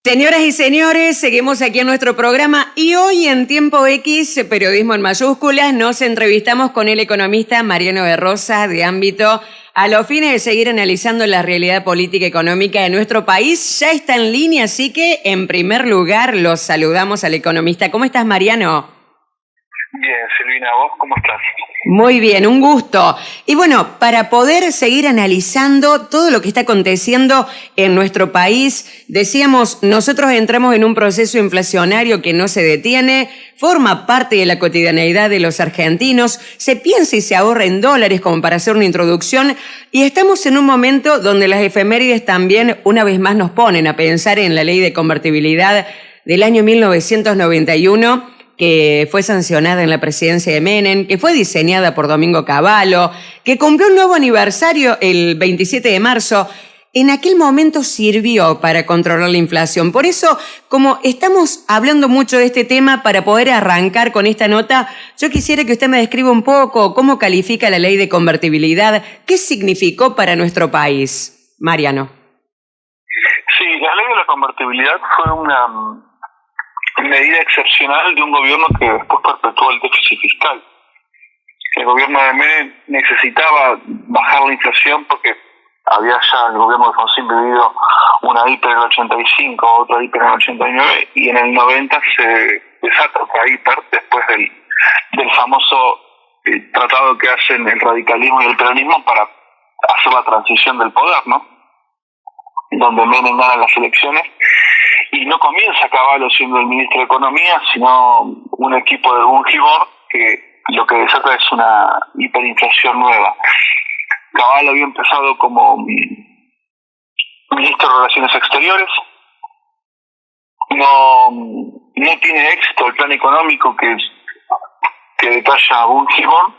Señoras y señores, seguimos aquí en nuestro programa y hoy en Tiempo X, Periodismo en Mayúsculas, nos entrevistamos con el economista Mariano de Rosas de Ámbito a los fines de seguir analizando la realidad política y económica de nuestro país. Ya está en línea, así que en primer lugar los saludamos al economista. ¿Cómo estás, Mariano? Bien, Silvina, ¿vos cómo estás? Muy bien, un gusto. Y bueno, para poder seguir analizando todo lo que está aconteciendo en nuestro país, decíamos, nosotros entramos en un proceso inflacionario que no se detiene, forma parte de la cotidianeidad de los argentinos, se piensa y se ahorra en dólares como para hacer una introducción, y estamos en un momento donde las efemérides también una vez más nos ponen a pensar en la ley de convertibilidad del año 1991, que fue sancionada en la presidencia de Menem, que fue diseñada por Domingo Cavallo, que cumplió un nuevo aniversario el 27 de marzo, en aquel momento sirvió para controlar la inflación. Por eso, como estamos hablando mucho de este tema, para poder arrancar con esta nota, yo quisiera que usted me describa un poco cómo califica la ley de convertibilidad, qué significó para nuestro país. Mariano. Sí, la ley de la convertibilidad fue una medida excepcional de un gobierno que después perpetuó el déficit fiscal. El gobierno de Menem necesitaba bajar la inflación porque había ya el gobierno de Alfonsín vivido una hiper en el 85, otra hiper en el 89, y en el 90 se desata otra hiper después del famoso tratado que hacen el radicalismo y el peronismo para hacer la transición del poder, ¿no? Donde Menem gana las elecciones y no comienza Cavallo siendo el ministro de Economía, sino un equipo de Bungibor que lo que desata es una hiperinflación nueva. Cavallo había empezado como ministro de Relaciones Exteriores, no tiene éxito el plan económico que detalla Bungibor,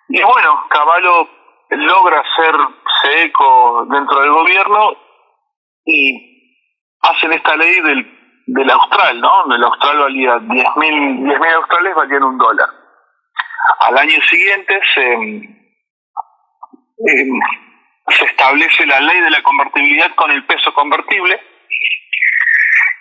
y bueno, Cavallo logra hacerse eco dentro del gobierno y hacen esta ley del austral, ¿no? El austral valía 10.000 australes valían $1. Al año siguiente se establece la ley de la convertibilidad con el peso convertible.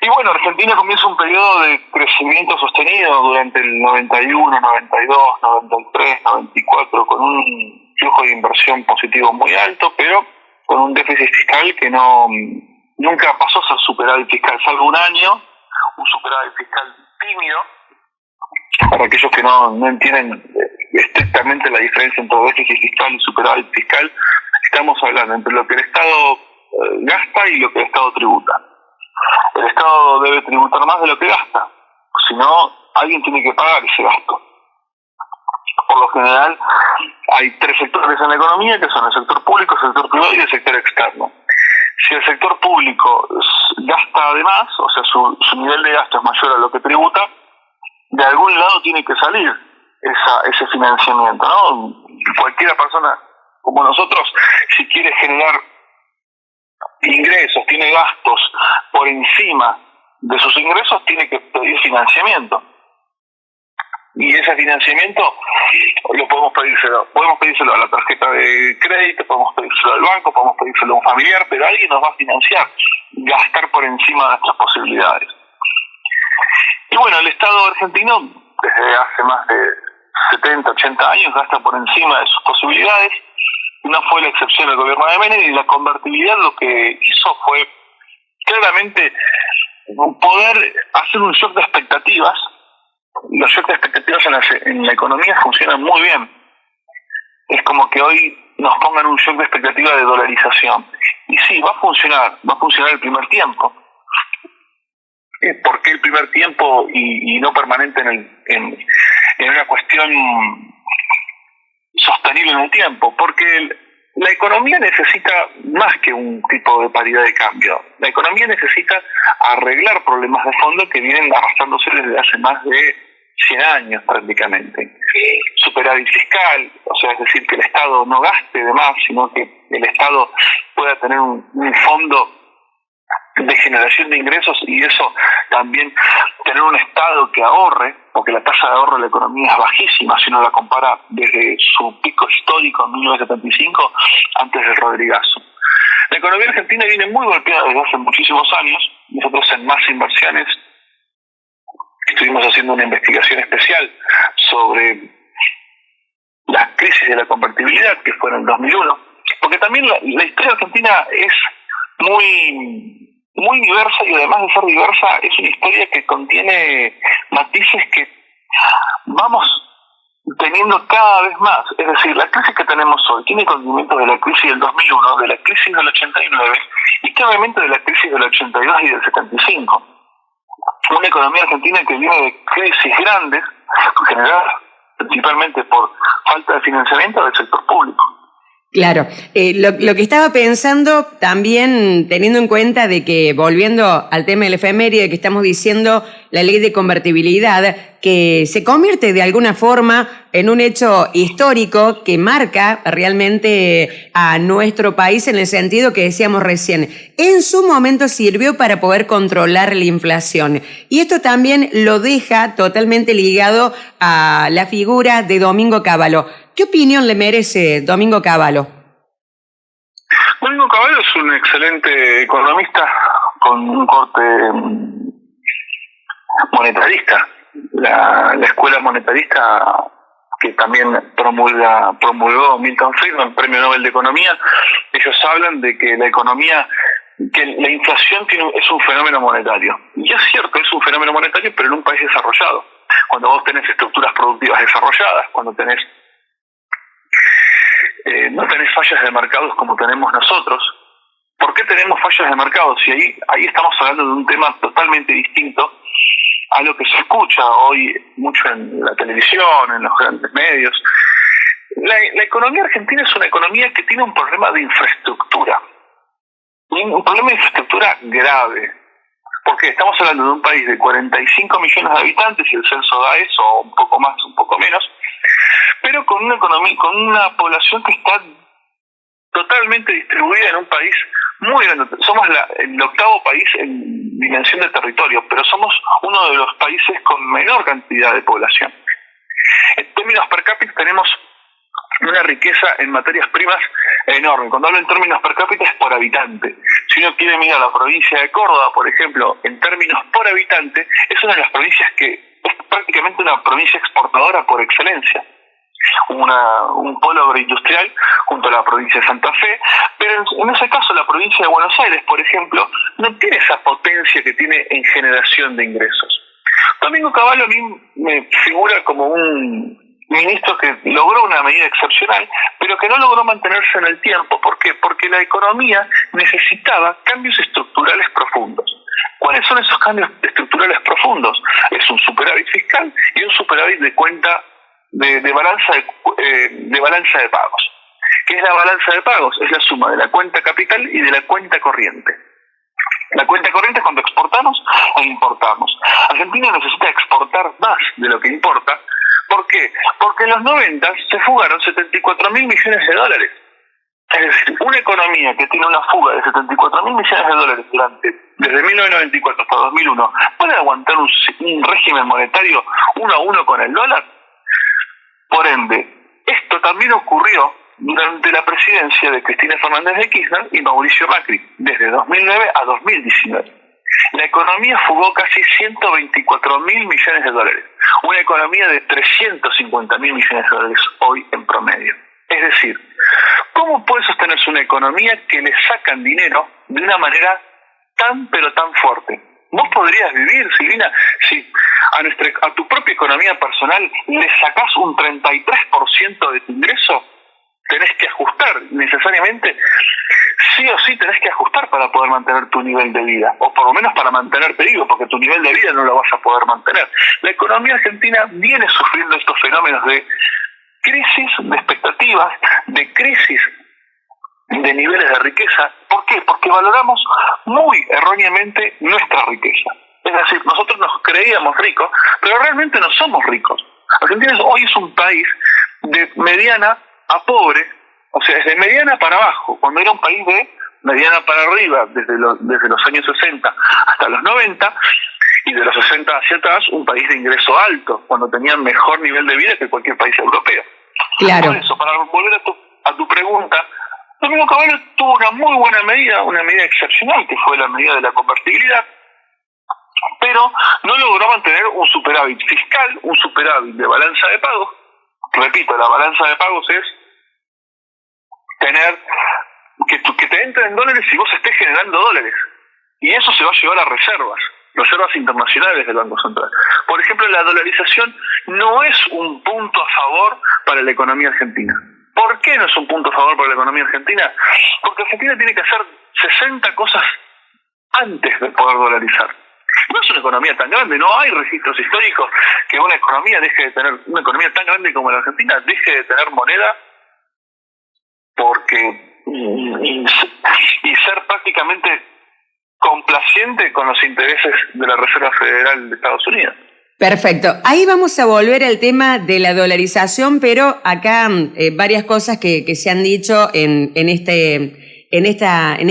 Y bueno, Argentina comienza un periodo de crecimiento sostenido durante el 91, 92, 93, 94, con un flujo de inversión positivo muy alto, pero con un déficit fiscal que nunca pasó a ser superávit fiscal, salvo un año, un superávit fiscal tímido. Para aquellos que no entienden estrictamente la diferencia entre déficit fiscal y superávit fiscal, estamos hablando entre lo que el Estado gasta y lo que el Estado tributa. El Estado debe tributar más de lo que gasta, si no, alguien tiene que pagar ese gasto. Por lo general, hay tres sectores en la economía, que son el sector público, el sector privado y el sector externo. Si el sector público gasta de más, o sea, su nivel de gasto es mayor a lo que tributa, de algún lado tiene que salir ese financiamiento, ¿no? Cualquiera persona como nosotros, si quiere generar ingresos, tiene gastos por encima de sus ingresos, tiene que pedir financiamiento. Y ese financiamiento lo podemos pedírselo a la tarjeta de crédito, podemos pedírselo al banco, podemos pedírselo a un familiar, pero alguien nos va a financiar, gastar por encima de nuestras posibilidades. Y bueno, el Estado argentino desde hace más de 70, 80 años gasta por encima de sus posibilidades. No fue la excepción el gobierno de Menem, y la convertibilidad lo que hizo fue claramente poder hacer un shock de expectativas. Los shocks de expectativas en la economía funcionan muy bien. Es como que hoy nos pongan un shock de expectativa de dolarización. Y sí, va a funcionar el primer tiempo. ¿Por qué el primer tiempo y no permanente en una cuestión sostenible en un tiempo? Porque la economía necesita más que un tipo de paridad de cambio. La economía necesita arreglar problemas de fondo que vienen arrastrándose desde hace más de 100 años prácticamente. Superávit fiscal, o sea, es decir, que el Estado no gaste de más, sino que el Estado pueda tener un fondo de generación de ingresos, y eso también tener un Estado que ahorre, porque la tasa de ahorro de la economía es bajísima si uno la compara desde su pico histórico en 1975, antes del Rodrigazo. La economía argentina viene muy golpeada desde hace muchísimos años, Nosotros en Más Inversiones estuvimos haciendo una investigación especial sobre las crisis de la convertibilidad, que fue en el 2001, porque también la historia argentina es muy diversa, y además de ser diversa, es una historia que contiene matices que vamos teniendo cada vez más. Es decir, la crisis que tenemos hoy tiene condimentos de la crisis del 2001, de la crisis del 89 y claramente de la crisis del 82 y del 75. Una economía argentina que viene de crisis grandes, generadas principalmente por falta de financiamiento del sector público. Claro, lo que estaba pensando también, teniendo en cuenta de que, volviendo al tema del efeméride que estamos diciendo, la ley de convertibilidad, que se convierte de alguna forma en un hecho histórico que marca realmente a nuestro país en el sentido que decíamos recién. En su momento sirvió para poder controlar la inflación. Y esto también lo deja totalmente ligado a la figura de Domingo Cavallo. ¿Qué opinión le merece Domingo Cavallo? Domingo Cavallo es un excelente economista con un corte monetarista. La escuela monetarista que también promulgó Milton Friedman, Premio Nobel de Economía, ellos hablan de que la economía, que la inflación es un fenómeno monetario. Y es cierto, es un fenómeno monetario, pero en un país desarrollado. Cuando vos tenés estructuras productivas desarrolladas, cuando no tenés fallas de mercados como tenemos nosotros. ¿Por qué tenemos fallas de mercados? Y ahí estamos hablando de un tema totalmente distinto a lo que se escucha hoy mucho en la televisión, en los grandes medios. La economía argentina es una economía que tiene un problema de infraestructura. Un problema de infraestructura grave. Porque estamos hablando de un país de 45 millones de habitantes, y el censo da eso, un poco más, un poco menos, pero con una economía, con una población que está totalmente distribuida en un país muy grande. Somos el octavo país en dimensión de territorio, pero somos uno de los países con menor cantidad de población. En términos per cápita tenemos una riqueza en materias primas enorme. Cuando hablo en términos per cápita es por habitante. Si uno quiere mirar la provincia de Córdoba, por ejemplo, en términos por habitante, es una de las provincias que es prácticamente una provincia exportadora por excelencia. Un polo agroindustrial junto a la provincia de Santa Fe, pero en ese caso la provincia de Buenos Aires, por ejemplo, no tiene esa potencia que tiene en generación de ingresos. Domingo Cavallo a mí me figura como un ministro que logró una medida excepcional, pero que no logró mantenerse en el tiempo. ¿Por qué? Porque la economía necesitaba cambios estructurales profundos. ¿Cuáles son esos cambios estructurales profundos? Es un superávit fiscal y un superávit de cuenta de balanza de pagos. ¿Qué es la balanza de pagos? Es la suma de la cuenta capital y de la cuenta corriente. La cuenta corriente es cuando exportamos e importamos. Argentina necesita exportar más de lo que importa. ¿Por qué? Porque en los 90 se fugaron 74.000 millones de dólares. Es decir, una economía que tiene una fuga de 74.000 millones de dólares desde 1994 hasta 2001, ¿puede aguantar un régimen monetario 1-1 con el dólar? Por ende, esto también ocurrió durante la presidencia de Cristina Fernández de Kirchner y Mauricio Macri, desde 2009 a 2019. La economía fugó casi 124.000 millones de dólares, una economía de 350.000 millones de dólares hoy en promedio. Es decir, ¿cómo puede sostenerse una economía que le sacan dinero de una manera tan pero tan fuerte? ¿Vos podrías vivir, Silvina, si a tu propia economía personal le sacás un 33% de tu ingreso? Tenés que ajustar necesariamente, sí o sí tenés que ajustar para poder mantener tu nivel de vida, o por lo menos para mantenerte vivo, porque tu nivel de vida no lo vas a poder mantener. La economía argentina viene sufriendo estos fenómenos de crisis de expectativas, de crisis de niveles de riqueza. ¿Por qué? Porque valoramos muy erróneamente nuestra riqueza. Es decir, nosotros nos creíamos ricos, pero realmente no somos ricos. Argentina hoy es un país de mediana a pobre, o sea, desde mediana para abajo, cuando era un país de mediana para arriba, desde los años 60 hasta los 90, y de los 60 hacia atrás, un país de ingreso alto, cuando tenían mejor nivel de vida que cualquier país europeo. Claro. Por eso, para volver a tu pregunta, Domingo Cavallo tuvo una muy buena medida, una medida excepcional, que fue la medida de la convertibilidad, pero no logró mantener un superávit fiscal, un superávit de balanza de pagos. Repito, la balanza de pagos es tener que te entren dólares y vos estés generando dólares. Y eso se va a llevar a reservas internacionales del Banco Central. Por ejemplo, la dolarización no es un punto a favor para la economía argentina. ¿Por qué no es un punto a favor para la economía argentina? Porque Argentina tiene que hacer 60 cosas antes de poder dolarizar. No es una economía tan grande, no hay registros históricos que una economía tan grande como la Argentina deje de tener moneda porque y ser prácticamente complaciente con los intereses de la Reserva Federal de Estados Unidos. Perfecto. Ahí vamos a volver al tema de la dolarización, pero acá varias cosas que se han dicho en este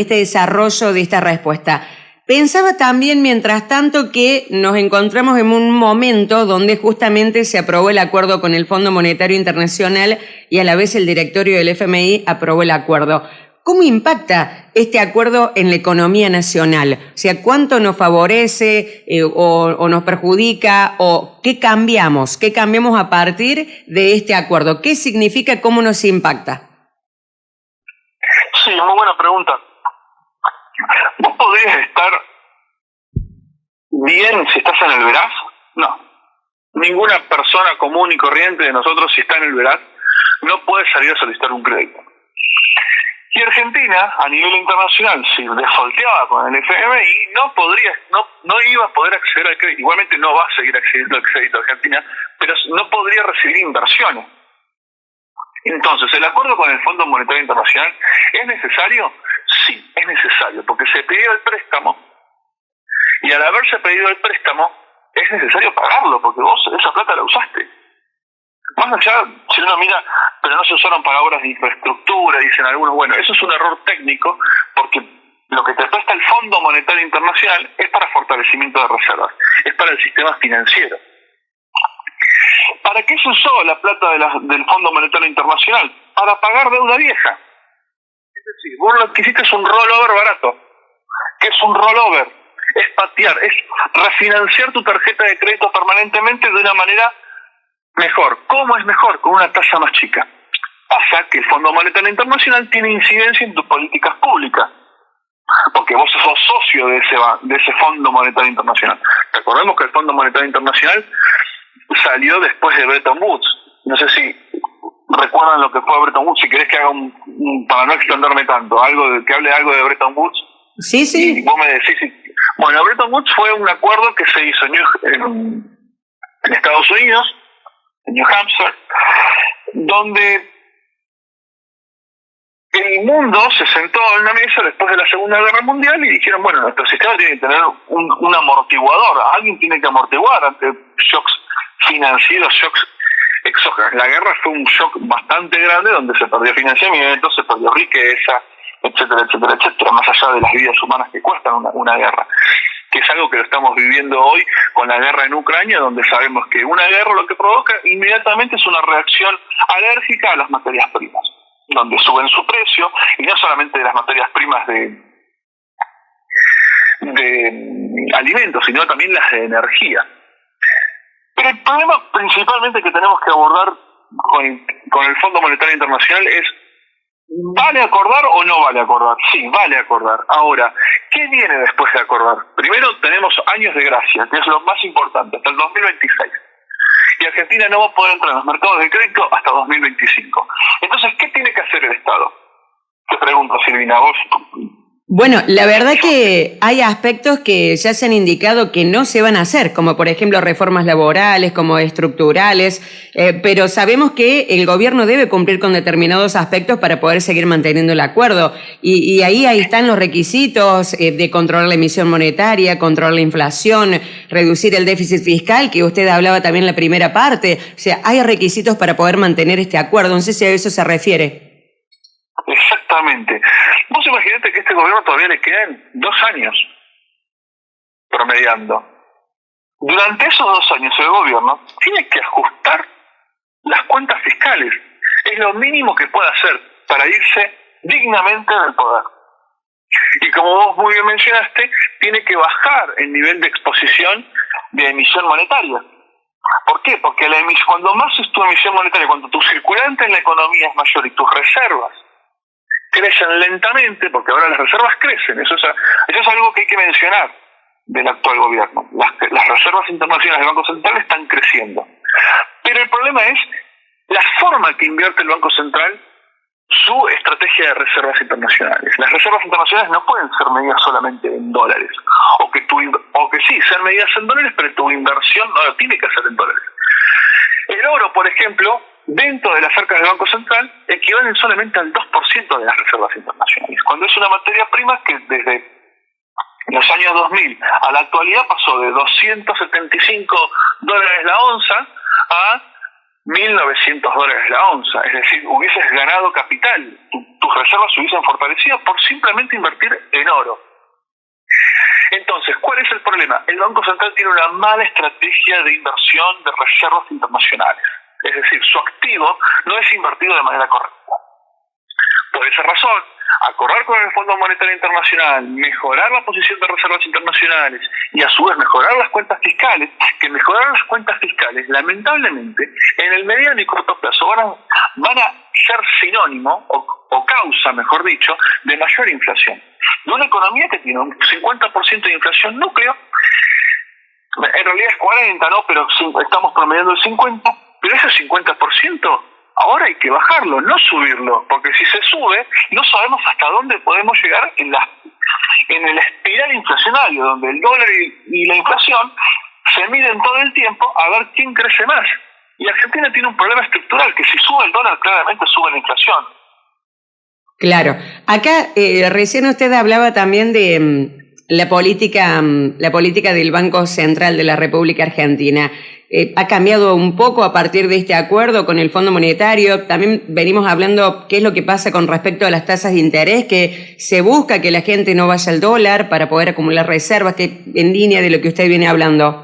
desarrollo de esta respuesta. Pensaba también, mientras tanto, que nos encontramos en un momento donde justamente se aprobó el acuerdo con el Fondo Monetario Internacional y a la vez el directorio del FMI aprobó el acuerdo. ¿Cómo impacta este acuerdo en la economía nacional? O sea, ¿cuánto nos favorece o nos perjudica? ¿O qué cambiamos? ¿Qué cambiamos a partir de este acuerdo? ¿Qué significa? ¿Cómo nos impacta? Sí, muy buena pregunta. ¿Vos podrías estar bien si estás en el veraz? No. Ninguna persona común y corriente de nosotros, si está en el veraz, no puede salir a solicitar un crédito. Y Argentina, a nivel internacional, si defaulteaba con el FMI, no iba a poder acceder al crédito. Igualmente no va a seguir accediendo al crédito Argentina, pero no podría recibir inversiones. Entonces, ¿el acuerdo con el Fondo Monetario Internacional es necesario? Sí, es necesario, porque se pidió el préstamo, y al haberse pedido el préstamo, es necesario pagarlo, porque vos esa plata la usaste. Más allá, si uno mira, pero no se usaron para obras de infraestructura, dicen algunos, bueno, eso es un error técnico, porque lo que te presta el Fondo Monetario Internacional es para fortalecimiento de reservas, es para el sistema financiero. ¿Para qué se usó la plata del Fondo Monetario Internacional? Para pagar deuda vieja. Es decir, vos lo que hiciste es un rollover barato. ¿Qué es un rollover? Es patear, es refinanciar tu tarjeta de crédito permanentemente de una manera mejor. ¿Cómo es mejor? Con una tasa más chica. Pasa que el Fondo Monetario Internacional tiene incidencia en tus políticas públicas, porque vos sos socio de ese Fondo Monetario Internacional. Recordemos que el Fondo Monetario Internacional salió después de Bretton Woods. No sé si recuerdan lo que fue Bretton Woods. Si querés que haga para no extenderme tanto, que hable algo de Bretton Woods. Sí, sí. Y vos me decís. Bueno, Bretton Woods fue un acuerdo que se hizo en Estados Unidos, en New Hampshire, donde el mundo se sentó en una mesa después de la Segunda Guerra Mundial y dijeron, bueno, nuestro sistema tiene que tener un amortiguador, alguien tiene que amortiguar ante shocks financieros, shocks exógenos. La guerra fue un shock bastante grande donde se perdió financiamiento, se perdió riqueza, etcétera, etcétera, etcétera, más allá de las vidas humanas que cuestan una guerra, que es algo que lo estamos viviendo hoy con la guerra en Ucrania, donde sabemos que una guerra lo que provoca inmediatamente es una reacción alérgica a las materias primas, donde suben su precio, y no solamente de las materias primas de alimentos, sino también las de energía. Pero el problema principalmente que tenemos que abordar con el Fondo Monetario Internacional es, ¿vale acordar o no vale acordar? Sí, vale acordar. Ahora, ¿qué viene después de acordar? Primero tenemos años de gracia, que es lo más importante, hasta el 2026. Y Argentina no va a poder entrar en los mercados de crédito hasta 2025. Entonces, ¿qué tiene que hacer el Estado? Te pregunto, Silvina, vos. Bueno, la verdad que hay aspectos que ya se han indicado que no se van a hacer, como por ejemplo reformas laborales, como estructurales, pero sabemos que el gobierno debe cumplir con determinados aspectos para poder seguir manteniendo el acuerdo. Y ahí están los requisitos de controlar la emisión monetaria, controlar la inflación, reducir el déficit fiscal, que usted hablaba también en la primera parte. O sea, hay requisitos para poder mantener este acuerdo. No sé si a eso se refiere. Exactamente. Vos imaginate que a este gobierno todavía le quedan 2 años promediando. Durante esos 2 años el gobierno tiene que ajustar las cuentas fiscales. Es lo mínimo que puede hacer para irse dignamente del poder. Y como vos muy bien mencionaste, tiene que bajar el nivel de exposición de emisión monetaria. ¿Por qué? Porque cuando más es tu emisión monetaria, cuando tu circulante en la economía es mayor y tus reservas crecen lentamente, porque ahora las reservas crecen, eso es algo que hay que mencionar del actual gobierno. Las reservas internacionales del Banco Central están creciendo. Pero el problema es la forma que invierte el Banco Central su estrategia de reservas internacionales. Las reservas internacionales no pueden ser medidas solamente en dólares, o que sí, sean medidas en dólares, pero tu inversión no la tiene que hacer en dólares. El oro, por ejemplo, dentro de las arcas del Banco Central, equivalen solamente al 2% de las reservas internacionales, cuando es una materia prima que desde los años 2000 a la actualidad pasó de $275 la onza a $1.900 la onza. Es decir, hubieses ganado capital, tus reservas se hubiesen fortalecido por simplemente invertir en oro. Entonces, ¿cuál es el problema? El Banco Central tiene una mala estrategia de inversión de reservas internacionales. Es decir, su activo no es invertido de manera correcta. Por esa razón, acordar con el Fondo Monetario Internacional, mejorar la posición de reservas internacionales y a su vez mejorar las cuentas fiscales, que mejorar las cuentas fiscales, lamentablemente, en el mediano y corto plazo van a ser sinónimo, o causa, mejor dicho, de mayor inflación. De una economía que tiene un 50% de inflación núcleo, en realidad es 40, ¿no? Pero estamos promediando el 50%, pero ese 50% ahora hay que bajarlo, no subirlo, porque si se sube, no sabemos hasta dónde podemos llegar en el espiral inflacionario, donde el dólar y la inflación se miden todo el tiempo a ver quién crece más. Y Argentina tiene un problema estructural, que si sube el dólar, claramente sube la inflación. Claro. Acá recién usted hablaba también de la política del Banco Central de la República Argentina. ¿Ha cambiado un poco a partir de este acuerdo con el Fondo Monetario? También venimos hablando qué es lo que pasa con respecto a las tasas de interés, que se busca que la gente no vaya al dólar para poder acumular reservas, que en línea de lo que usted viene hablando.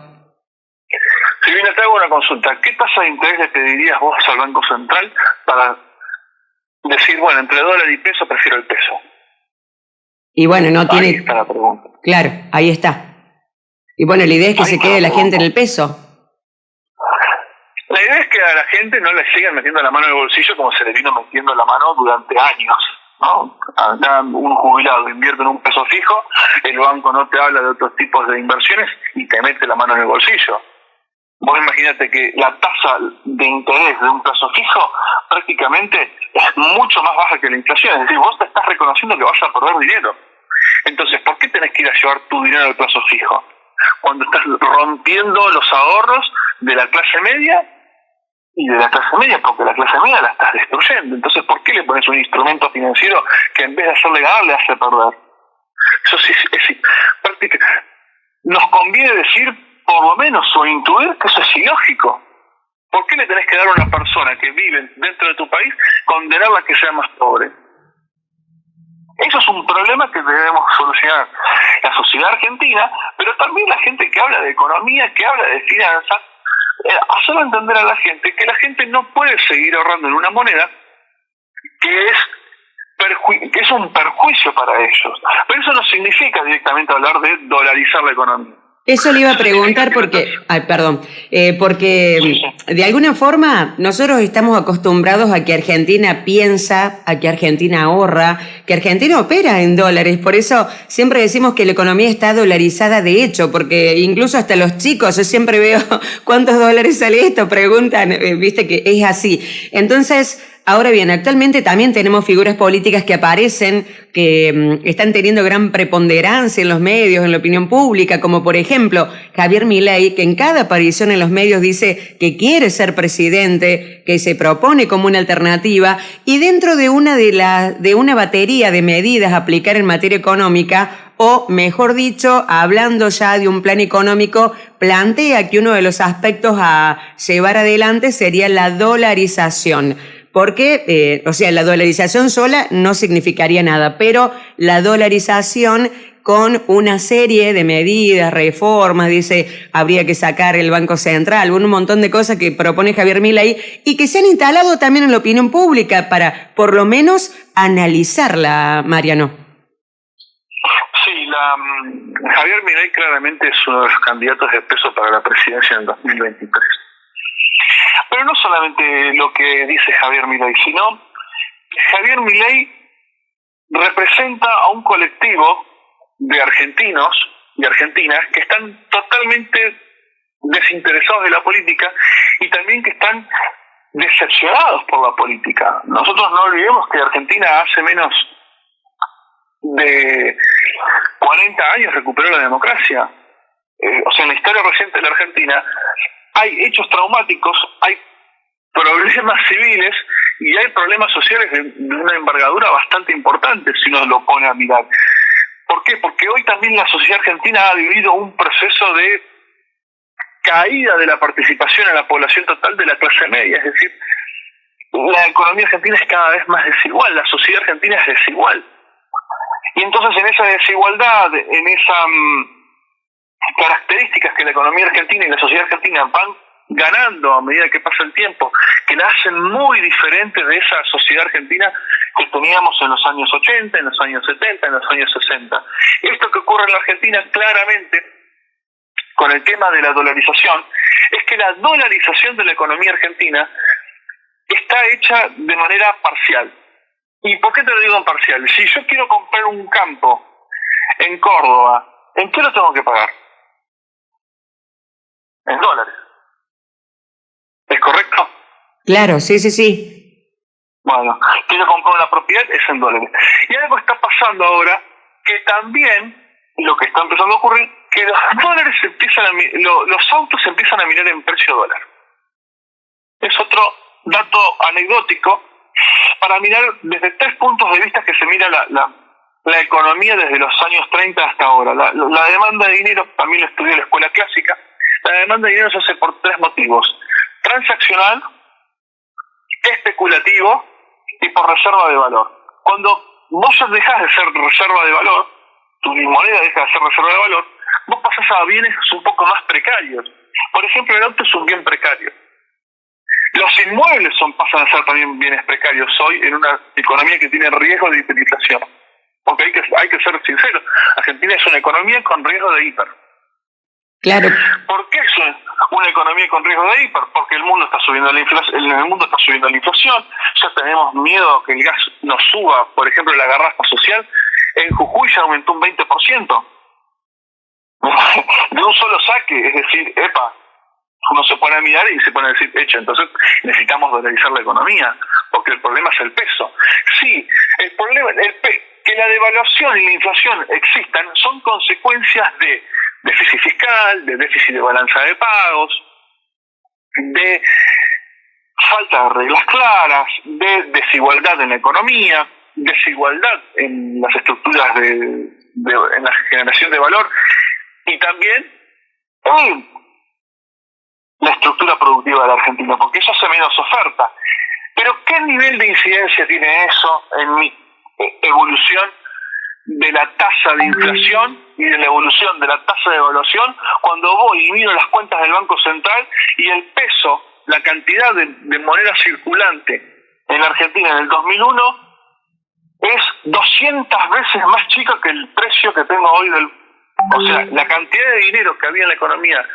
Silvina, te hago una consulta. ¿Qué tasa de interés le pedirías vos al Banco Central para decir, bueno, entre dólar y peso prefiero el peso? Y bueno, no tiene... Ahí está la pregunta. Claro, ahí está. Y bueno, la idea es que se quede la gente en el peso. La idea es que a la gente no le sigan metiendo la mano en el bolsillo como se le vino metiendo la mano durante años, ¿no? Acá un jubilado invierte en un peso fijo, el banco no te habla de otros tipos de inversiones y te mete la mano en el bolsillo. Vos imagínate que la tasa de interés de un plazo fijo prácticamente es mucho más baja que la inflación, es decir, vos te estás reconociendo que vas a perder dinero. Entonces, ¿por qué tenés que ir a llevar tu dinero al plazo fijo? Cuando estás rompiendo los ahorros de la clase media y de la clase media, porque la clase media la estás destruyendo. Entonces, ¿por qué le pones un instrumento financiero que en vez de hacerle ganar, le hace perder? Eso sí, nos conviene decir, por lo menos, o intuir que eso es ilógico. ¿Por qué le tenés que dar a una persona que vive dentro de tu país, condenarla a que sea más pobre? Eso es un problema que debemos solucionar la sociedad argentina, pero también la gente que habla de economía, que habla de finanzas, hacerlo entender a la gente que la gente no puede seguir ahorrando en una moneda que es un perjuicio para ellos. Pero eso no significa directamente hablar de dolarizar la economía. Eso le iba a preguntar porque de alguna forma nosotros estamos acostumbrados a que Argentina piensa, a que Argentina ahorra, que Argentina opera en dólares. Por eso siempre decimos que la economía está dolarizada de hecho, porque incluso hasta los chicos, yo siempre veo cuántos dólares sale esto, preguntan, viste que es así. Entonces, ahora bien, actualmente también tenemos figuras políticas que aparecen, que están teniendo gran preponderancia en los medios, en la opinión pública, como por ejemplo Javier Milei, que en cada aparición en los medios dice que quiere ser presidente, que se propone como una alternativa, y dentro de una batería de medidas a aplicar en materia económica, o mejor dicho, hablando ya de un plan económico, plantea que uno de los aspectos a llevar adelante sería la dolarización. Porque, la dolarización sola no significaría nada, pero la dolarización con una serie de medidas, reformas, dice, habría que sacar el Banco Central, un montón de cosas que propone Javier Milei y que se han instalado también en la opinión pública para, por lo menos, analizarla, Mariano. Javier Milei claramente es uno de los candidatos de peso para la presidencia en el 2023. Pero no solamente lo que dice Javier Milei, sino Javier Milei representa a un colectivo de argentinos y argentinas que están totalmente desinteresados de la política y también que están decepcionados por la política. Nosotros no olvidemos que Argentina hace menos de 40 años recuperó la democracia. O sea, en la historia reciente de la Argentina hay hechos traumáticos, hay problemas civiles y hay problemas sociales de una envergadura bastante importante si uno lo pone a mirar. ¿Por qué? Porque hoy también la sociedad argentina ha vivido un proceso de caída de la participación en la población total de la clase media, es decir, la economía argentina es cada vez más desigual, la sociedad argentina es desigual. Y entonces en esa desigualdad, en esas características que la economía argentina y la sociedad argentina van ganando a medida que pasa el tiempo, que la hacen muy diferente de esa sociedad argentina que teníamos en los años 80, en los años 70, en los años 60. Esto que ocurre en la Argentina claramente con el tema de la dolarización es que la dolarización de la economía argentina está hecha de manera parcial. ¿Y por qué te lo digo en parcial? Si yo quiero comprar un campo en Córdoba, ¿en qué lo tengo que pagar? En dólares. ¿Es correcto? Claro, sí. Bueno, quiero comprar una propiedad, es en dólares. Y algo está pasando ahora que también, lo que está empezando a ocurrir, que los dólares los autos se empiezan a mirar en precio dólar. Es otro dato anecdótico para mirar desde 3 puntos de vista que se mira la economía desde los años 30 hasta ahora. La demanda de dinero, también lo estudié en la escuela clásica, la demanda de dinero se hace por 3 motivos: transaccional, especulativo y por reserva de valor. Cuando vos ya dejás de ser reserva de valor, tu moneda deja de ser reserva de valor, vos pasás a bienes un poco más precarios. Por ejemplo, el auto es un bien precario. Los inmuebles pasan a ser también bienes precarios hoy en una economía que tiene riesgo de hiperinflación. Porque hay que ser sinceros, Argentina es una economía con riesgo de hiper. Claro. ¿Por qué es una economía con riesgo de hiper? Porque el mundo está subiendo la inflación, ya tenemos miedo a que el gas nos suba, por ejemplo, la garrafa social. En Jujuy ya aumentó un 20%. De un solo saque, es decir, uno se pone a mirar y se pone a decir, entonces necesitamos dolarizar la economía, porque el problema es el peso. Sí, el problema, que la devaluación y la inflación existan son consecuencias de déficit fiscal, de déficit de balanza de pagos, de falta de reglas claras, de desigualdad en la economía, desigualdad en las estructuras en la generación de valor y también la estructura productiva de la Argentina, porque eso hace menos oferta. Pero ¿qué nivel de incidencia tiene eso en mi evolución de la tasa de inflación y de la evolución de la tasa de evaluación cuando voy y miro las cuentas del Banco Central y el peso, la cantidad de moneda circulante en la Argentina en el 2001 es 200 veces más chica que el precio que tengo hoy o sea, la cantidad de dinero que había en la economía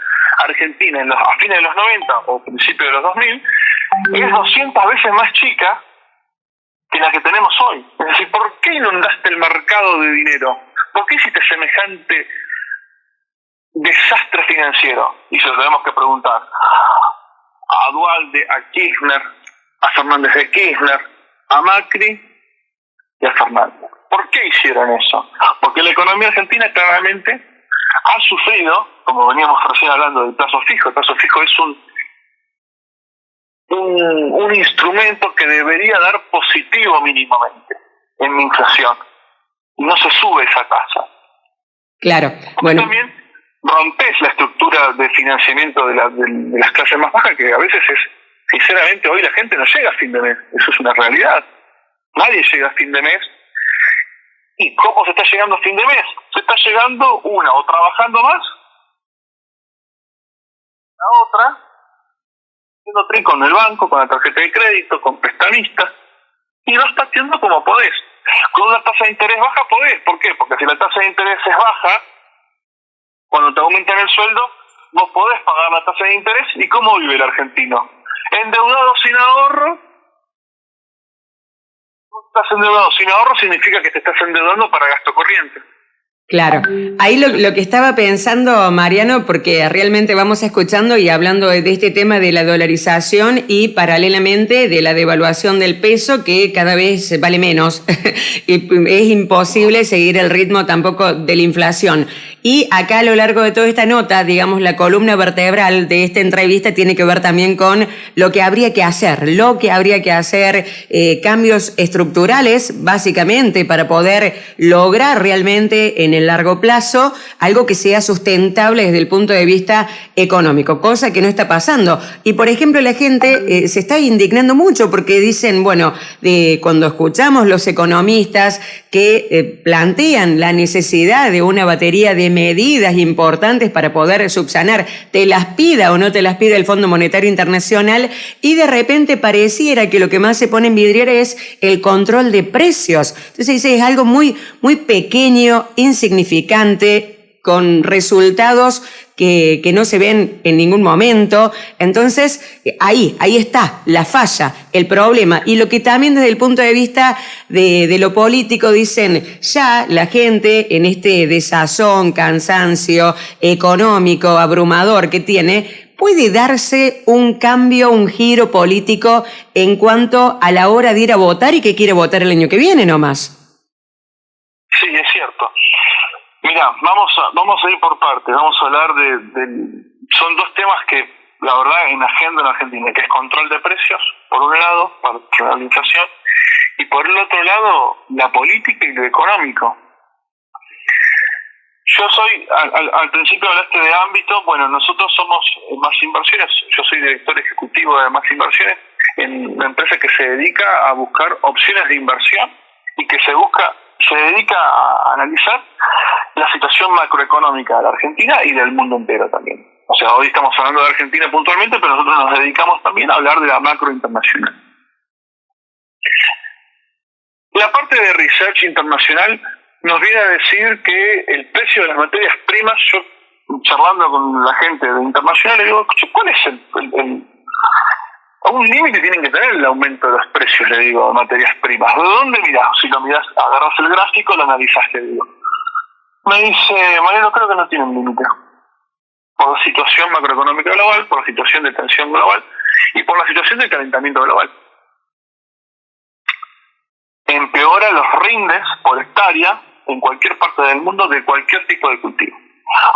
argentina a fines de los 90 o principios de los 2000 es 200 veces más chica que la que tenemos hoy. Es decir, ¿por qué inundaste el mercado de dinero? ¿Por qué hiciste semejante desastre financiero? Y se lo tenemos que preguntar a Duhalde, a Kirchner, a Fernández de Kirchner, a Macri y a Fernández. ¿Por qué hicieron eso? Porque la economía argentina claramente ha sufrido, como veníamos recién hablando del plazo fijo. El plazo fijo es un instrumento que debería dar positivo mínimamente en la inflación. Y no se sube esa tasa. Claro. Bueno. También rompes la estructura de financiamiento de las clases más bajas, que a veces sinceramente, hoy la gente no llega a fin de mes. Eso es una realidad. Nadie llega a fin de mes. ¿Y cómo se está llegando a fin de mes? Se está llegando o trabajando más, la otra haciendo tren con el banco, con la tarjeta de crédito, con prestamistas, y vas pateando como podés. Con una tasa de interés baja podés. ¿Por qué? Porque si la tasa de interés es baja, cuando te aumentan el sueldo, vos podés pagar la tasa de interés. ¿Y cómo vive el argentino? Endeudado sin ahorro. Estás endeudado sin ahorro significa que te estás endeudando para gasto corriente. Claro, ahí lo que estaba pensando, Mariano, porque realmente vamos escuchando y hablando de este tema de la dolarización y paralelamente de la devaluación del peso, que cada vez vale menos y es imposible seguir el ritmo tampoco de la inflación. Y acá a lo largo de toda esta nota, digamos, la columna vertebral de esta entrevista tiene que ver también con lo que habría que hacer, cambios estructurales, básicamente, para poder lograr realmente en el largo plazo algo que sea sustentable desde el punto de vista económico, cosa que no está pasando. Y por ejemplo la gente se está indignando mucho porque dicen, bueno, cuando escuchamos los economistas que plantean la necesidad de una batería de medidas importantes para poder subsanar, te las pida o no te las pida el Fondo Monetario Internacional, y de repente pareciera que lo que más se pone en vidriera es el control de precios. Entonces dice, es algo muy, muy pequeño, insignificante, con resultados que no se ven en ningún momento. Entonces, ahí está la falla, el problema. Y lo que también desde el punto de vista de lo político dicen, ya la gente en este desazón, cansancio económico abrumador que tiene, puede darse un cambio, un giro político en cuanto a la hora de ir a votar y que quiere votar el año que viene nomás. Sí, es cierto. Mira, vamos a ir por partes. Vamos a hablar son dos temas que, la verdad, en agenda en Argentina, que es control de precios, por un lado, para la inflación, y por el otro lado, la política y lo económico. Yo soy, al principio hablaste de ámbito, bueno, nosotros somos Más Inversiones, yo soy director ejecutivo de Más Inversiones, en una empresa que se dedica a buscar opciones de inversión y que se dedica a analizar la situación macroeconómica de la Argentina y del mundo entero también. O sea, hoy estamos hablando de Argentina puntualmente, pero nosotros nos dedicamos también a hablar de la macro internacional. La parte de research internacional nos viene a decir que el precio de las materias primas, yo charlando con la gente de internacional le digo, ¿cuál es un límite tienen que tener el aumento de los precios, le digo, de materias primas? ¿De dónde mirás? Si lo mirás, agarras el gráfico, lo analizás, le digo. Me dice, Mariano, creo que no tiene un límite. Por la situación macroeconómica global, por la situación de tensión global y por la situación de calentamiento global. Empeora los rindes por hectárea en cualquier parte del mundo de cualquier tipo de cultivo.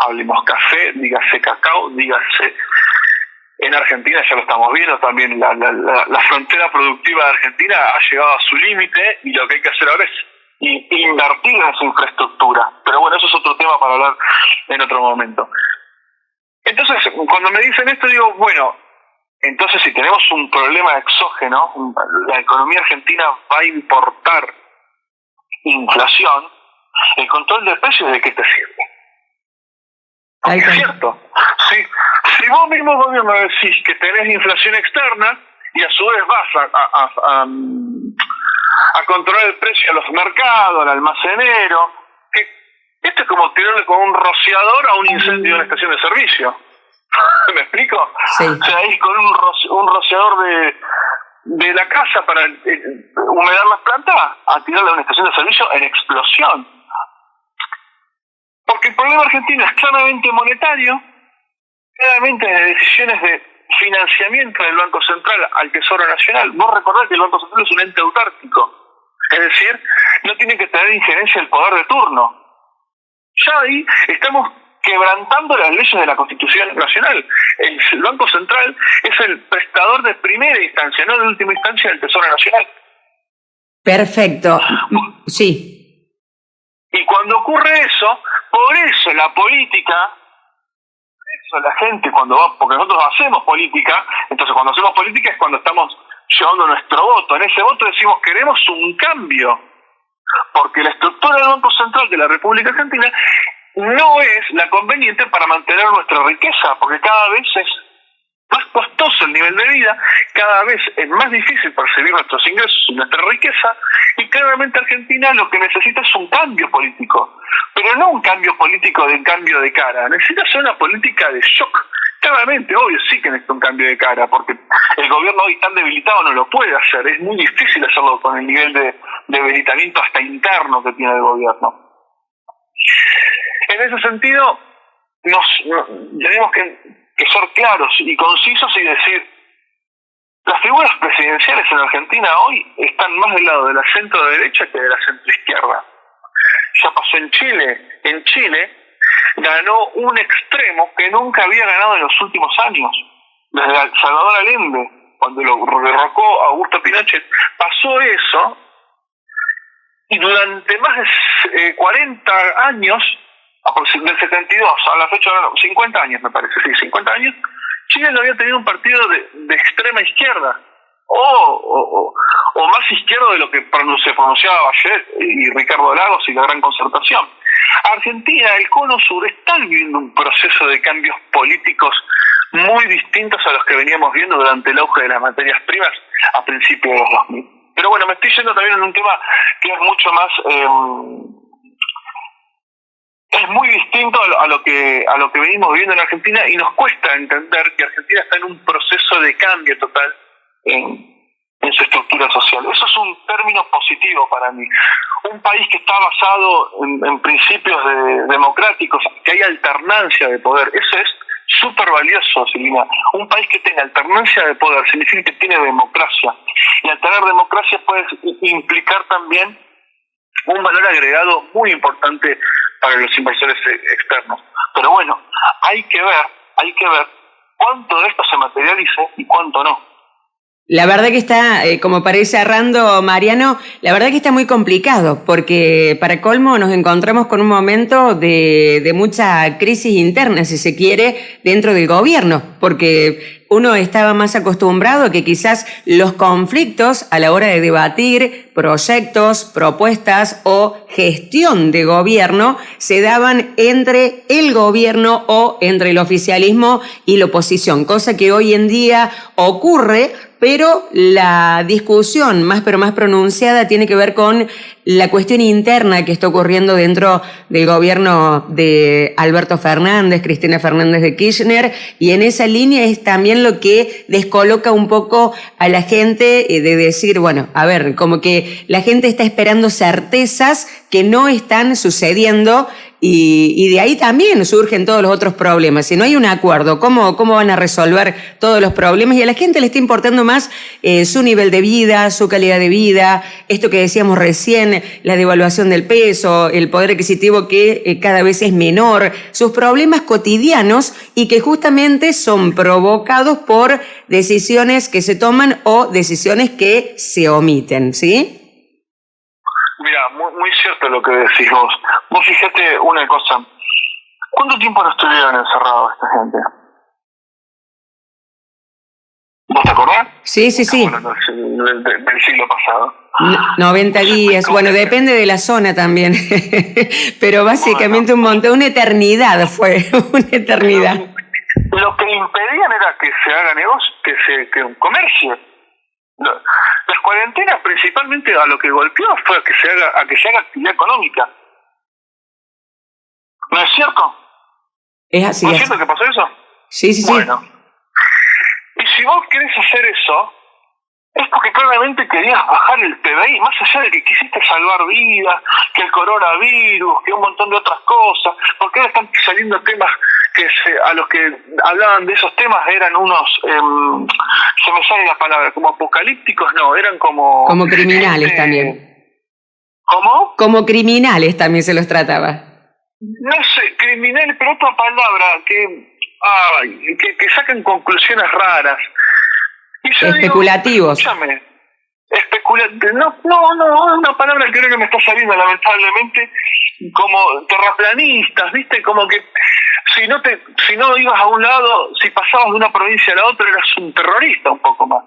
Hablemos café, dígase cacao, dígase... En Argentina ya lo estamos viendo también, la frontera productiva de Argentina ha llegado a su límite y lo que hay que hacer ahora es invertir en esa infraestructura. Pero bueno, eso es otro tema para hablar en otro momento. Entonces, cuando me dicen esto, digo, bueno, entonces si tenemos un problema exógeno, la economía argentina va a importar inflación, ¿el control de precios de qué te sirve? Porque es cierto, si vos mismo gobierno decís que tenés inflación externa y a su vez vas a controlar el precio a los mercados, al almacenero, esto es como tirarle con un rociador a un incendio en una estación de servicio. ¿Me explico? Sí. O sea, ahí con un rociador de la casa para humedar las plantas, a tirarle a una estación de servicio en explosión. Porque el problema argentino es claramente monetario, claramente de decisiones de financiamiento del Banco Central al Tesoro Nacional. Vos recordás que el Banco Central es un ente autárquico, es decir, no tiene que tener injerencia el poder de turno. Ya ahí estamos quebrantando las leyes de la Constitución Nacional. El Banco Central es el prestador de primera instancia, no de última instancia, del Tesoro Nacional. Perfecto. Sí. Y cuando ocurre eso, por eso la política, por eso la gente cuando va, porque nosotros hacemos política, entonces cuando hacemos política es cuando estamos llevando nuestro voto. En ese voto decimos queremos un cambio, porque la estructura del Banco Central de la República Argentina no es la conveniente para mantener nuestra riqueza, porque cada vez es más costoso el nivel de vida, cada vez es más difícil percibir nuestros ingresos y nuestra riqueza, y claramente Argentina lo que necesita es un cambio político, pero no un cambio político de cambio de cara, necesita ser una política de shock. Claramente, obvio, sí que necesita un cambio de cara, porque el gobierno hoy tan debilitado no lo puede hacer, es muy difícil hacerlo con el nivel de debilitamiento hasta interno que tiene el gobierno. En ese sentido, tenemos que ser claros y concisos y decir, las figuras presidenciales en Argentina hoy están más del lado de la centro derecha que de la centro izquierda. Ya pasó en Chile. En Chile ganó un extremo que nunca había ganado en los últimos años. Desde Salvador Allende, cuando lo derrocó Augusto Pinochet, pasó eso, y durante más de 40 años, del 72 a la fecha, 50 años me parece, sí, 50 años, Chile no había tenido un partido de extrema izquierda, o más izquierdo de lo que se pronunciaba Bachelet y Ricardo Lagos y la Gran Concertación. Argentina, el Cono Sur, está viviendo un proceso de cambios políticos muy distintos a los que veníamos viendo durante el auge de las materias primas a principios de los 2000. Pero bueno, me estoy yendo también en un tema que es mucho más... es muy distinto a lo que venimos viviendo en Argentina, y nos cuesta entender que Argentina está en un proceso de cambio total en su estructura social. Eso es un término positivo para mí. Un país que está basado en principios democráticos, que hay alternancia de poder, eso es súper valioso, Silvina. Un país que tenga alternancia de poder significa que tiene democracia, y al tener democracia puede implicar también un valor agregado muy importante para los inversores externos. Pero bueno, hay que ver cuánto de esto se materialice y cuánto no. La verdad que está, como para ir cerrando, Mariano, la verdad que está muy complicado, porque para colmo nos encontramos con un momento de mucha crisis interna, si se quiere, dentro del gobierno, porque uno estaba más acostumbrado a que quizás los conflictos a la hora de debatir proyectos, propuestas o gestión de gobierno se daban entre el gobierno o entre el oficialismo y la oposición, cosa que hoy en día ocurre, pero la discusión más pronunciada tiene que ver con la cuestión interna que está ocurriendo dentro del gobierno de Alberto Fernández, Cristina Fernández de Kirchner, y en esa línea es también lo que descoloca un poco a la gente de decir, bueno, a ver, como que la gente está esperando certezas que no están sucediendo, y de ahí también surgen todos los otros problemas. Si no hay un acuerdo, ¿cómo van a resolver todos los problemas? Y a la gente le está importando más su nivel de vida, su calidad de vida, esto que decíamos recién, la devaluación del peso, el poder adquisitivo que cada vez es menor, sus problemas cotidianos, y que justamente son provocados por decisiones que se toman o decisiones que se omiten, ¿sí? Mira, muy cierto lo que decís vos. Vos fíjate una cosa. ¿Cuánto tiempo no estuvieron encerrados esta gente? ¿Vos te acordás? Sí. Del siglo pasado. 90 días. Bueno, depende de la zona también. Pero básicamente un montón, una eternidad fue, una eternidad. Lo que impedían era que se haga negocio, que un comercio. Las cuarentenas principalmente a lo que golpeó fue a que se haga actividad económica. ¿No es cierto? Es así. ¿No es cierto que pasó eso? Sí. Bueno, y si vos querés hacer eso, es porque claramente querías bajar el PBI, más allá de que quisiste salvar vidas, que el coronavirus, que un montón de otras cosas, porque ahora están saliendo temas a los que hablaban de esos temas eran unos, se me sale la palabra, como apocalípticos, no, eran como... Como criminales también. ¿Cómo? Como criminales también se los trataba. No sé, criminales, pero otra palabra, que sacan conclusiones raras. Y yo especulativos. Digo, escúchame, no, una palabra que creo que me está saliendo lamentablemente, como terraplanistas, ¿viste? Como que si no ibas a un lado, si pasabas de una provincia a la otra, eras un terrorista un poco más.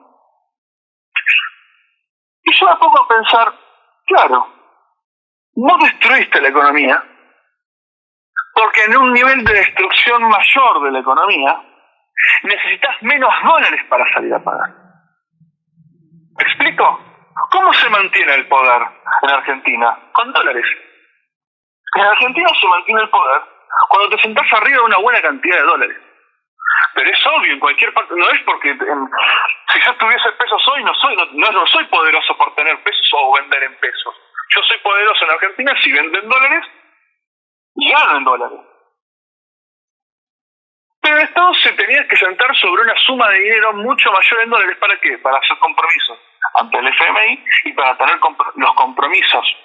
Y yo me pongo a pensar, claro, no destruiste la economía, porque en un nivel de destrucción mayor de la economía, necesitas menos dólares para salir a pagar. ¿Me explico? ¿Cómo se mantiene el poder en Argentina? Con dólares. En Argentina se mantiene el poder cuando te sentás arriba de una buena cantidad de dólares. Pero es obvio, en cualquier parte, no es porque si yo tuviese pesos hoy, no soy poderoso por tener pesos o vender en pesos. Yo soy poderoso en Argentina si vendo en dólares y gano en dólares. Pero el Estado se tenía que sentar sobre una suma de dinero mucho mayor en dólares. ¿Para qué? Para hacer compromisos ante el FMI y para tener los compromisos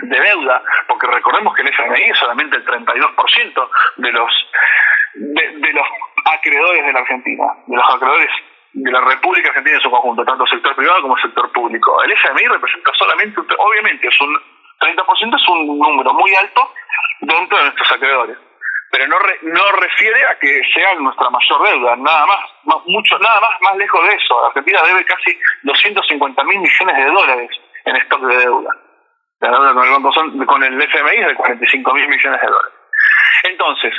de deuda, porque recordemos que el FMI es solamente el 32% de los acreedores de la Argentina, de los acreedores de la República Argentina en su conjunto, tanto sector privado como sector público. El FMI representa solamente, obviamente es un 30%, es un número muy alto dentro de nuestros acreedores, pero no refiere a que sea nuestra mayor deuda, nada más lejos de eso. Argentina debe casi 250.000 millones de dólares en stock de deuda. La deuda con el FMI es de 45.000 millones de dólares. Entonces,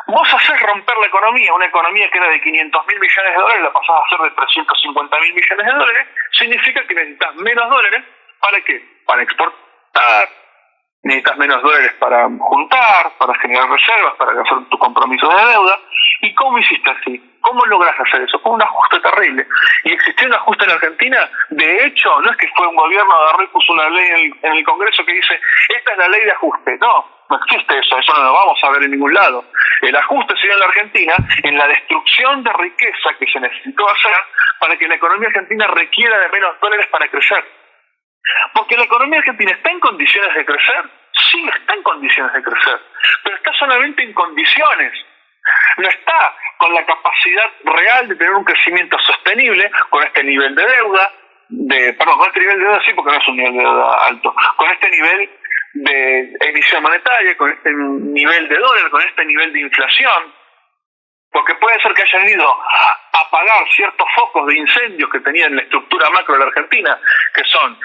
vos haces romper la economía, una economía que era de 500.000 millones de dólares, la pasás a hacer de 350.000 millones de dólares, significa que necesitas menos dólares. ¿Para qué? Para exportar, necesitas menos dólares para juntar, para generar reservas, para hacer tu compromiso de deuda. ¿Y cómo hiciste así? ¿Cómo logras hacer eso? Con un ajuste terrible. ¿Y existió un ajuste en Argentina? De hecho, no es que fue un gobierno agarró y puso una ley en el Congreso que dice, esta es la ley de ajuste. No existe eso no lo vamos a ver en ningún lado. El ajuste se dio en la Argentina en la destrucción de riqueza que se necesitó hacer para que la economía argentina requiera de menos dólares para crecer. Porque la economía argentina está en condiciones de crecer, sí está en condiciones de crecer, pero está solamente en condiciones. No está con la capacidad real de tener un crecimiento sostenible con este nivel de deuda, con este nivel de deuda sí, porque no es un nivel de deuda alto, con este nivel de emisión monetaria, con este nivel de dólar, con este nivel de inflación, porque puede ser que hayan ido a apagar ciertos focos de incendios que tenía en la estructura macro de la Argentina, que son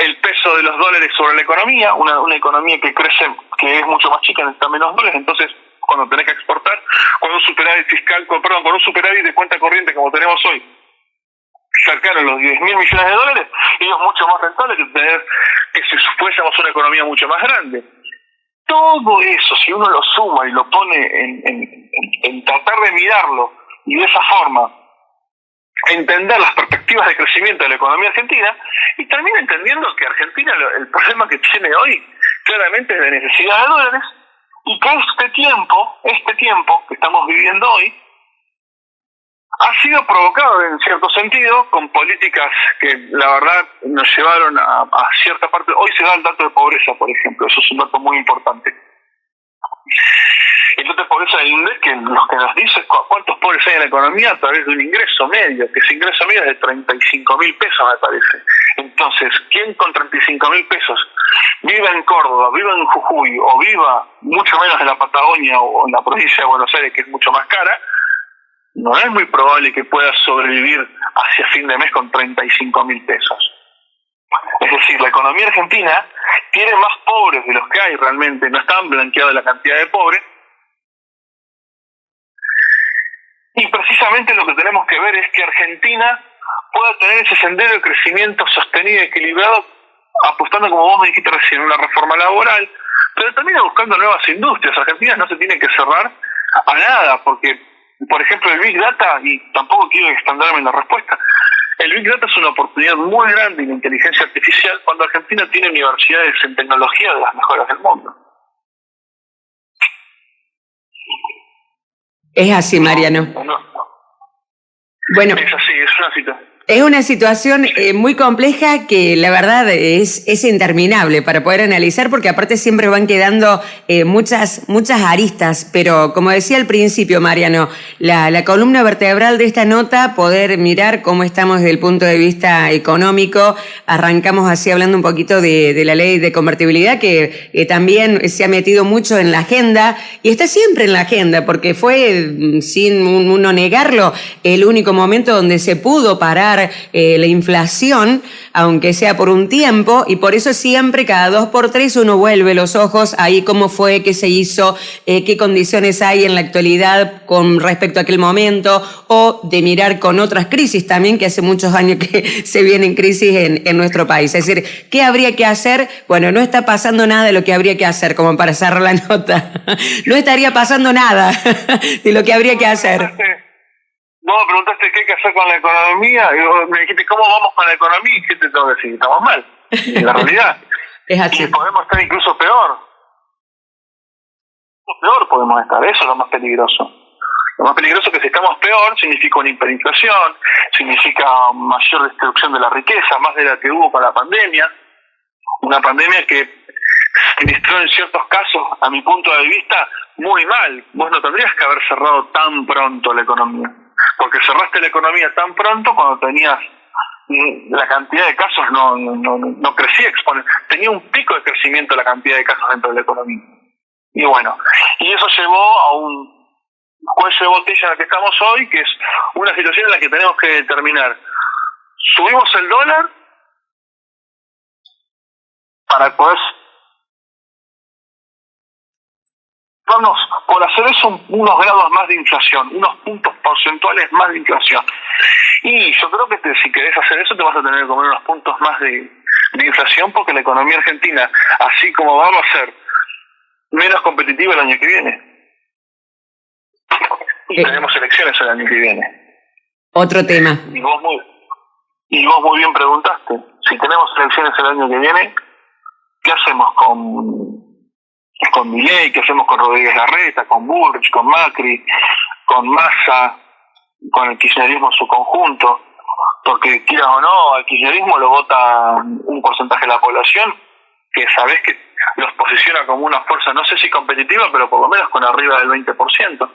el peso de los dólares sobre la economía, una economía que crece, que es mucho más chica, necesita menos dólares. Entonces cuando tenés que exportar, con un superávit fiscal, con un superávit de cuenta corriente como tenemos hoy, cercano a los 10.000 millones de dólares, y es mucho más rentable que si fuésemos una economía mucho más grande. Todo eso, si uno lo suma y lo pone en tratar de mirarlo y de esa forma entender las perspectivas de crecimiento de la economía argentina, y termina entendiendo que Argentina el problema que tiene hoy claramente es de necesidad de dólares, y que este tiempo que estamos viviendo hoy ha sido provocado en cierto sentido con políticas que la verdad nos llevaron a cierta parte. Hoy se da el dato de pobreza, por ejemplo, eso es un dato muy importante. El dato de pobreza del INDEC, que nos dice cuántos pobres hay en la economía a través de un ingreso medio, que ese ingreso medio es de 35.000 pesos, me parece. Entonces, ¿quién con 35.000 pesos viva en Córdoba, viva en Jujuy, o viva mucho menos en la Patagonia o en la provincia de Buenos Aires, que es mucho más cara, no es muy probable que pueda sobrevivir hacia fin de mes con 35.000 pesos? Es decir, la economía argentina tiene más pobres de los que hay realmente, no están blanqueados la cantidad de pobres. Y precisamente lo que tenemos que ver es que Argentina pueda tener ese sendero de crecimiento sostenido y equilibrado, apostando, como vos me dijiste recién, una reforma laboral, pero también buscando nuevas industrias. Argentina no se tiene que cerrar a nada, porque, por ejemplo, el Big Data, y tampoco quiero extenderme en la respuesta, el Big Data es una oportunidad muy grande en inteligencia artificial cuando Argentina tiene universidades en tecnología de las mejores del mundo. Es así, Mariano. Bueno, es así, es una situación. Es una situación muy compleja que la verdad es interminable para poder analizar, porque aparte siempre van quedando muchas aristas, pero como decía al principio, Mariano, la columna vertebral de esta nota, poder mirar cómo estamos desde el punto de vista económico. Arrancamos así hablando un poquito de la ley de convertibilidad, que también se ha metido mucho en la agenda y está siempre en la agenda, porque fue, sin uno negarlo, el único momento donde se pudo parar bajar la inflación, aunque sea por un tiempo, y por eso siempre cada 2 por 3 uno vuelve los ojos ahí cómo fue, qué se hizo, qué condiciones hay en la actualidad con respecto a aquel momento, o de mirar con otras crisis también, que hace muchos años que se vienen crisis en nuestro país. Es decir, ¿qué habría que hacer? Bueno, no está pasando nada de lo que habría que hacer, como para cerrar la nota. No estaría pasando nada de lo que habría que hacer. Vos me preguntaste qué hay que hacer con la economía, y vos me dijiste cómo vamos con la economía, y ¿qué te tengo que decir? Estamos mal, en la realidad. Es así. Y podemos estar incluso peor. Peor podemos estar, eso es lo más peligroso. Lo más peligroso es que si estamos peor, significa una hiperinflación, significa mayor destrucción de la riqueza, más de la que hubo con la pandemia. Una pandemia que se administró en ciertos casos, a mi punto de vista, muy mal. Vos no tendrías que haber cerrado tan pronto la economía, porque cerraste la economía tan pronto cuando tenías la cantidad de casos no crecía tenía un pico de crecimiento la cantidad de casos dentro de la economía. Y bueno, y eso llevó a un cuello de botella en el que estamos hoy, que es una situación en la que tenemos que determinar: subimos el dólar para poder vamos por hacer eso unos grados más de inflación, unos puntos porcentuales más de inflación. Y yo creo que si querés hacer eso te vas a tener que comer unos puntos más de inflación, porque la economía argentina, así como vamos a ser menos competitiva el año que viene. Y tenemos elecciones el año que viene. Otro tema. Y vos muy bien preguntaste, si tenemos elecciones el año que viene, ¿qué hacemos con Milei? ¿Qué hacemos con Rodríguez Larreta, con Bullrich, con Macri, con Massa, con el kirchnerismo en su conjunto? Porque quieras o no, al kirchnerismo lo vota un porcentaje de la población que sabés que los posiciona como una fuerza, no sé si competitiva, pero por lo menos con arriba del 20%.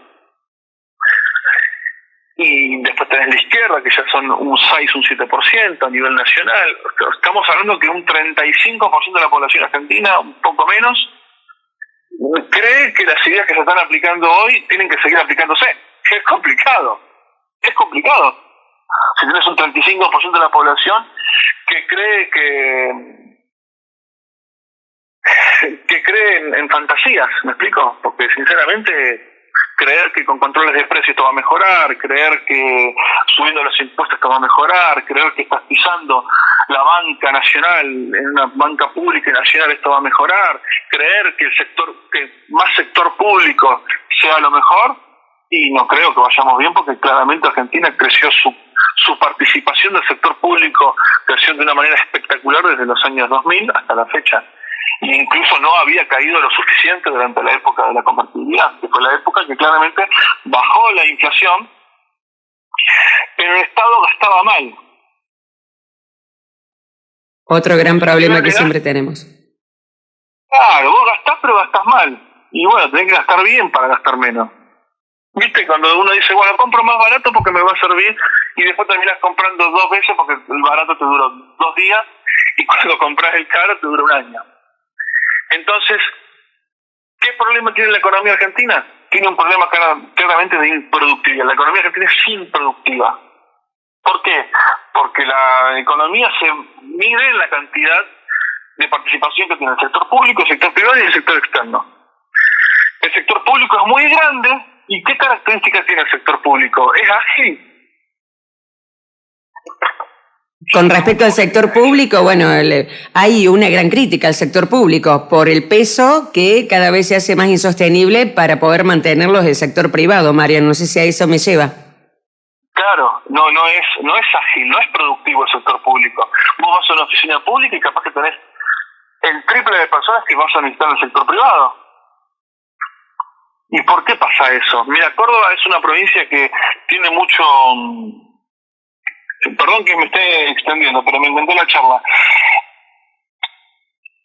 Y después tenés la izquierda, que ya son un 6, un 7% a nivel nacional. Estamos hablando que un 35% de la población argentina, un poco menos, cree que las ideas que se están aplicando hoy tienen que seguir aplicándose. Es complicado. Si tienes un 35% de la población que cree que cree en fantasías, ¿me explico? Porque sinceramente creer que con controles de precios esto va a mejorar, creer que subiendo los impuestos esto va a mejorar, creer que estás pisando la banca nacional, en una banca pública y nacional esto va a mejorar, creer que que más sector público sea lo mejor, y no creo que vayamos bien, porque claramente Argentina creció su participación del sector público, creció de una manera espectacular desde los años 2000 hasta la fecha. E incluso no había caído lo suficiente durante la época de la convertibilidad, que fue la época que claramente bajó la inflación, pero el Estado gastaba mal. Otro gran problema que siempre tenemos. Claro, vos gastás, pero gastás mal. Y bueno, tenés que gastar bien para gastar menos. ¿Viste? Cuando uno dice, bueno, compro más barato porque me va a servir, y después terminás comprando 2 veces porque el barato te duró 2 días, y cuando compras el caro te dura 1 año. Entonces, ¿qué problema tiene la economía argentina? Tiene un problema claramente de improductividad. La economía argentina es improductiva. ¿Por qué? Porque la economía se mide en la cantidad de participación que tiene el sector público, el sector privado y el sector externo. El sector público es muy grande. ¿Y qué características tiene el sector público? Es ágil. Con respecto al sector público, bueno, hay una gran crítica al sector público por el peso que cada vez se hace más insostenible para poder mantenerlo el sector privado, Marian. No sé si a eso me lleva. Claro, no es ágil, no es productivo el sector público. Vos vas a una oficina pública y capaz que tenés el triple de personas que vas a necesitar en el sector privado. ¿Y por qué pasa eso? Mira, Córdoba es una provincia que tiene mucho... Perdón que me esté extendiendo, pero me inventé la charla.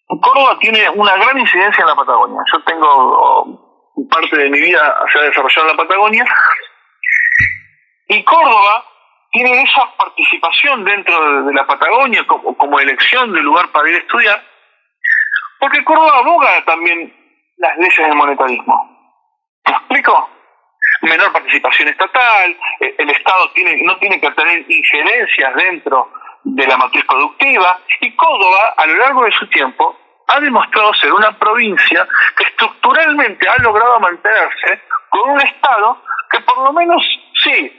Córdoba tiene una gran incidencia en la Patagonia. Yo tengo parte de mi vida se ha desarrollado en la Patagonia. Y Córdoba tiene esa participación dentro de la Patagonia como elección de lugar para ir a estudiar, porque Córdoba aboga también las leyes del monetarismo. ¿Me explico? menor participación estatal, el Estado no tiene que tener injerencias dentro de la matriz productiva, y Córdoba, a lo largo de su tiempo, ha demostrado ser una provincia que estructuralmente ha logrado mantenerse con un Estado que por lo menos, sí,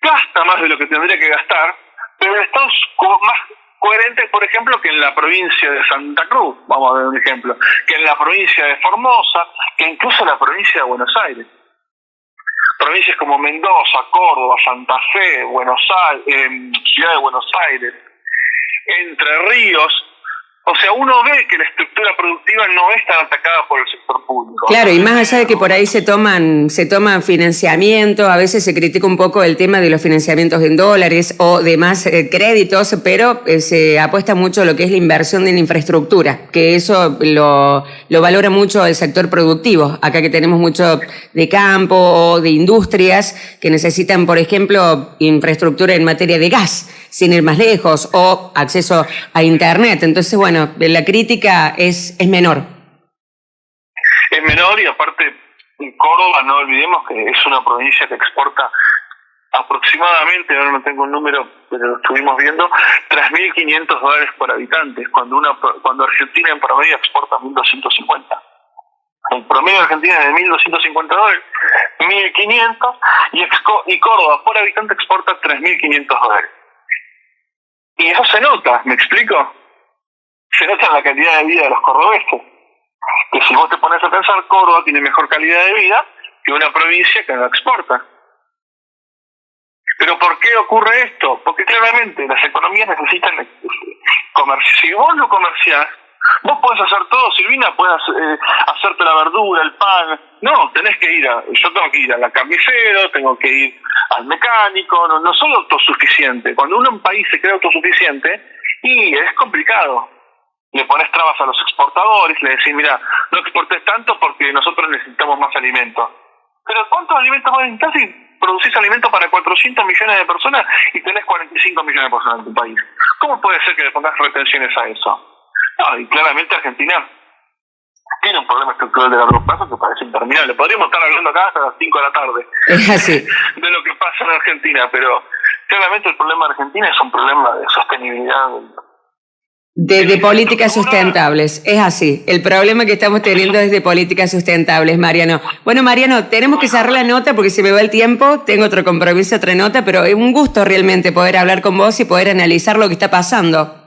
gasta más de lo que tendría que gastar, pero el Estado es más coherente, por ejemplo, que en la provincia de Santa Cruz, vamos a ver un ejemplo, que en la provincia de Formosa, que incluso en la provincia de Buenos Aires. Provincias como Mendoza, Córdoba, Santa Fe, Ciudad de Buenos Aires, Entre Ríos. O sea, uno ve que la estructura productiva no es tan atacada por el sector público. Claro, y más allá de que por ahí se toman financiamientos, a veces se critica un poco el tema de los financiamientos en dólares o demás créditos, pero se apuesta mucho a lo que es la inversión en infraestructura, que eso lo valora mucho el sector productivo. Acá que tenemos mucho de campo o de industrias que necesitan, por ejemplo, infraestructura en materia de gas, sin ir más lejos, o acceso a Internet. Entonces, bueno, la crítica es menor. Es menor, y aparte, Córdoba, no olvidemos que es una provincia que exporta aproximadamente, ahora no tengo un número, pero lo estuvimos viendo, $3.500 por habitante, cuando Argentina en promedio exporta 1.250. El promedio de Argentina es de $1.250, 1.500, y Córdoba por habitante exporta $3.500. Y eso se nota, ¿me explico? Se nota en la calidad de vida de los cordobeses. Que si vos te pones a pensar, Córdoba tiene mejor calidad de vida que una provincia que no exporta. ¿Pero por qué ocurre esto? Porque claramente las economías necesitan comercio. Si vos no comerciás, vos podés hacer todo, Silvina, podés hacerte la verdura, el pan. No, yo tengo que ir a la carnicero, tengo que ir al mecánico, no soy autosuficiente. Cuando un país se cree autosuficiente, y es complicado. Le pones trabas a los exportadores, le decís, mira, no exportes tanto porque nosotros necesitamos más alimentos. Pero ¿cuántos alimentos más necesitas si producís alimentos para 400 millones de personas y tenés 45 millones de personas en tu país? ¿Cómo puede ser que le pongas retenciones a eso? No, y claramente Argentina tiene un problema estructural de largo plazo que parece interminable. Podríamos estar hablando acá hasta las 5 de la tarde de lo que pasa en Argentina, pero claramente el problema de Argentina es un problema de sostenibilidad. De políticas sustentables, es así. El problema que estamos teniendo es de políticas sustentables, Mariano. Bueno, Mariano, tenemos que cerrar la nota porque se me va el tiempo, tengo otro compromiso, otra nota, pero es un gusto realmente poder hablar con vos y poder analizar lo que está pasando.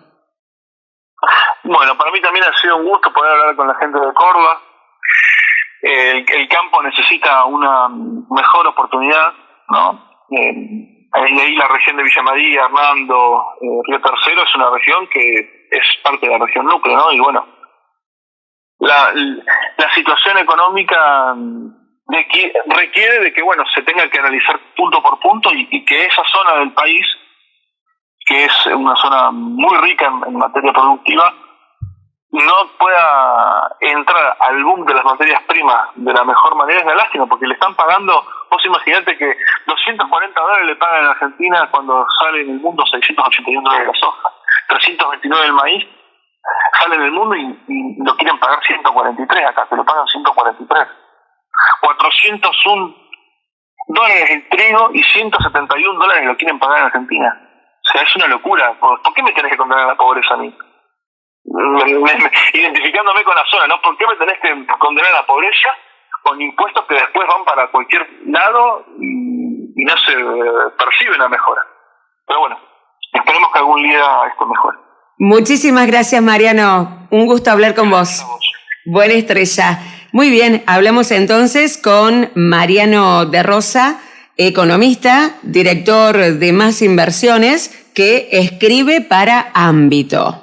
Bueno, para mí también ha sido un gusto poder hablar con la gente de Córdoba. El campo necesita una mejor oportunidad, ¿no? Ahí la región de Villa María, Hernando, Río Tercero es una región que es parte de la región núcleo, ¿no? Y bueno, la situación económica requiere de que, bueno, se tenga que analizar punto por punto y que esa zona del país, que es una zona muy rica en materia productiva, no pueda entrar al boom de las materias primas de la mejor manera. Es una lástima, porque le están pagando, vos imaginate que $240 le pagan en Argentina cuando sale en el mundo $681 la soja, 329 el maíz, sale en el mundo y lo quieren pagar 143 acá, te lo pagan 143. $401 el trigo y $171 lo quieren pagar en Argentina. O sea, es una locura. ¿Por qué me tenés que condenar a la pobreza a mí? Identificándome con la zona, ¿no? ¿Por qué me tenés que condenar a la pobreza con impuestos que después van para cualquier lado y no se percibe una mejora? Pero bueno, esperemos que algún día esto mejore. Muchísimas gracias, Mariano. Un gusto hablar con vos. Buena estrella. Muy bien, hablamos entonces con Mariano de Rosa, economista, director de Más Inversiones, que escribe para Ámbito.